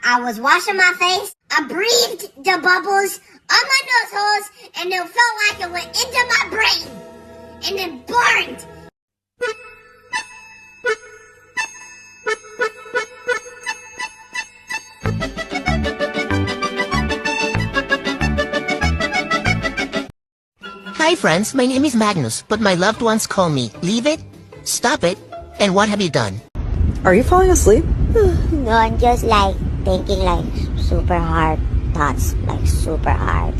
I was washing my face, I breathed the bubbles on my nose holes, and it felt like it went into my brain, and it burned. Hi friends, my name is Magnus, but my loved ones call me Leave It, Stop It, and What Have You Done? Are you falling asleep? No, I'm just like thinking like super hard thoughts, like super hard.